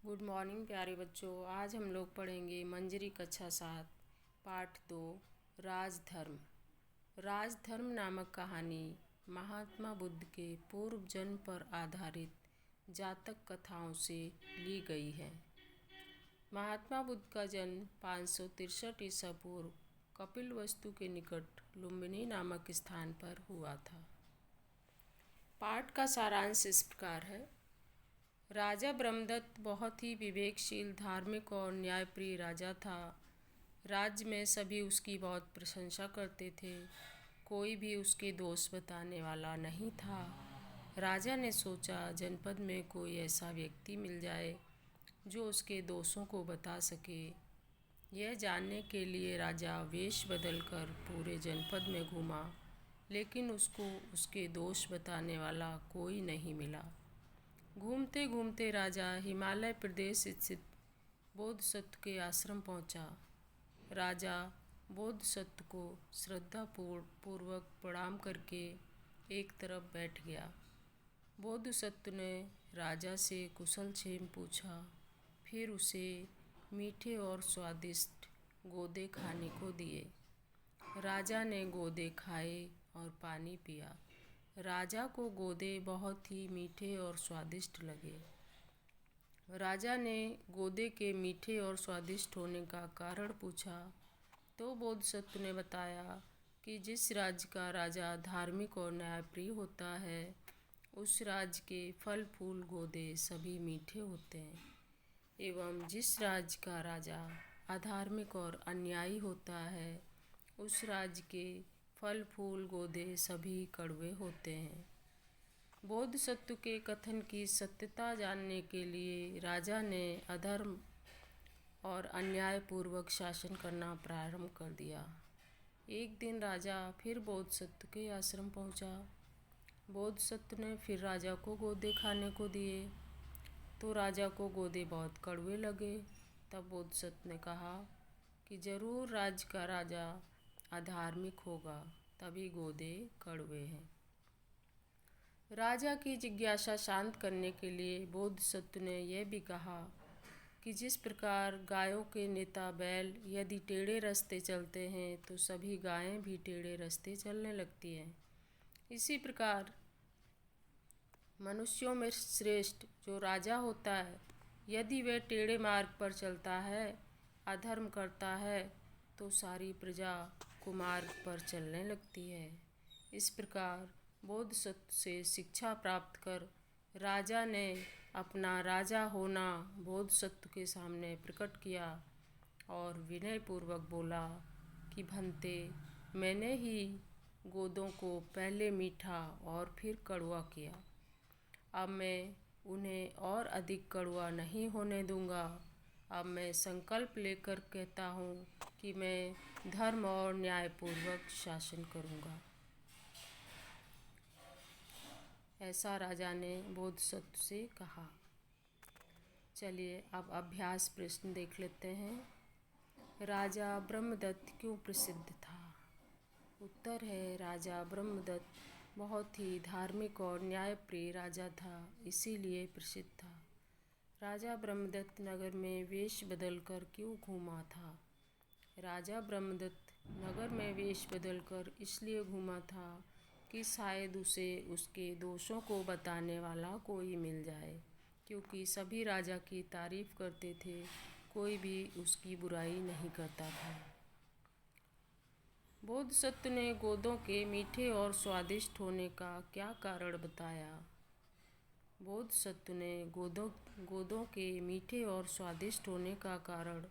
Good morning प्यारे बच्चों। आज हम लोग पढ़ेंगे मंजरी कक्षा 7 पाठ 2 राजधर्म। राजधर्म नामक कहानी महात्मा बुद्ध के पूर्व जन्म पर आधारित जातक कथाओं से ली गई है। महात्मा बुद्ध का जन्म 563 ईसा पूर्व कपिलवस्तु के निकट लुम्बिनी नामक स्थान पर हुआ था। पाठ का सारांश इस प्रकार है। राजा ब्रह्मदत्त बहुत ही विवेकशील, धार्मिक और न्यायप्रिय राजा था। राज्य में सभी उसकी बहुत प्रशंसा करते थे। कोई भी उसके दोष बताने वाला नहीं था। राजा ने सोचा जनपद में कोई ऐसा व्यक्ति मिल जाए जो उसके दोषों को बता सके। यह जानने के लिए राजा वेश बदलकर पूरे जनपद में घूमा, लेकिन उसको उसके दोष बताने वाला कोई नहीं मिला। घूमते घूमते राजा हिमालय प्रदेश स्थित बोधिसत्व के आश्रम पहुंचा। राजा बोधिसत्व को श्रद्धापूर्वक प्रणाम करके एक तरफ बैठ गया। बोधिसत्व ने राजा से कुशल क्षेम पूछा, फिर उसे मीठे और स्वादिष्ट गोदे खाने को दिए। राजा ने गोदे खाए और पानी पिया। राजा को गोदे बहुत ही मीठे और स्वादिष्ट लगे। राजा ने गोदे के मीठे और स्वादिष्ट होने का कारण पूछा तो बोधिसत्व ने बताया कि जिस राज्य का राजा धार्मिक और न्यायप्रिय होता है, उस राज्य के फल फूल गोदे सभी मीठे होते हैं, एवं जिस राज्य का राजा अधार्मिक और अन्यायी होता है, उस राज्य के फल फूल गोदे सभी कड़वे होते हैं। बोधिसत्व के कथन की सत्यता जानने के लिए राजा ने अधर्म और अन्यायपूर्वक शासन करना प्रारंभ कर दिया। एक दिन राजा फिर बोधिसत्व के आश्रम पहुंचा। बोधिसत्व ने फिर राजा को गोदे खाने को दिए तो राजा को गोदे बहुत कड़वे लगे। तब बोधिसत्व ने कहा कि जरूर राज्य का राजा अधार्मिक होगा, तभी गोदे कड़वे हैं। राजा की जिज्ञासा शांत करने के लिए बोधिसत्व ने यह भी कहा कि जिस प्रकार गायों के नेता बैल यदि टेढ़े रास्ते चलते हैं तो सभी गायें भी टेढ़े रास्ते चलने लगती हैं, इसी प्रकार मनुष्यों में श्रेष्ठ जो राजा होता है, यदि वह टेढ़े मार्ग पर चलता है, अधर्म करता है, तो सारी प्रजा कुमार्ग पर चलने लगती है। इस प्रकार बोधिसत्व से शिक्षा प्राप्त कर राजा ने अपना राजा होना बोधिसत्व के सामने प्रकट किया और विनयपूर्वक बोला कि भंते, मैंने ही गोदों को पहले मीठा और फिर कड़वा किया। अब मैं उन्हें और अधिक कड़वा नहीं होने दूंगा। अब मैं संकल्प लेकर कहता हूँ कि मैं धर्म और न्यायपूर्वक शासन करूँगा। ऐसा राजा ने बोधिसत्व से कहा। चलिए अब अभ्यास प्रश्न देख लेते हैं। राजा ब्रह्मदत्त क्यों प्रसिद्ध था? उत्तर है, राजा ब्रह्मदत्त बहुत ही धार्मिक और न्यायप्रिय राजा था, इसीलिए प्रसिद्ध था। राजा ब्रह्मदत्त नगर में वेश बदलकर क्यों घूमा था? राजा ब्रह्मदत्त नगर में वेश बदलकर इसलिए घूमा था कि शायद उसे उसके दोषों को बताने वाला कोई मिल जाए, क्योंकि सभी राजा की तारीफ करते थे, कोई भी उसकी बुराई नहीं करता था। बोधिसत्व ने गोदों के मीठे और स्वादिष्ट होने का क्या कारण बताया? बोधिसत्व ने गोदों के मीठे और स्वादिष्ट होने का कारण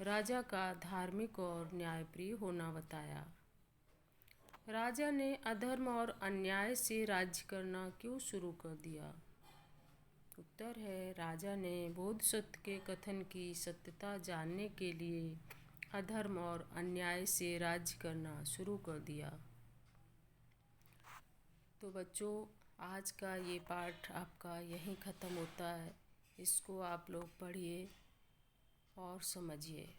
राजा का धार्मिक और न्यायप्रिय होना बताया। राजा ने अधर्म और अन्याय से राज्य करना क्यों शुरू कर दिया? उत्तर है, राजा ने बोधिसत्व के कथन की सत्यता जानने के लिए अधर्म और अन्याय से राज्य करना शुरू कर दिया। तो बच्चों, आज का ये पाठ आपका यहीं ख़त्म होता है। इसको आप लोग पढ़िए और समझिए।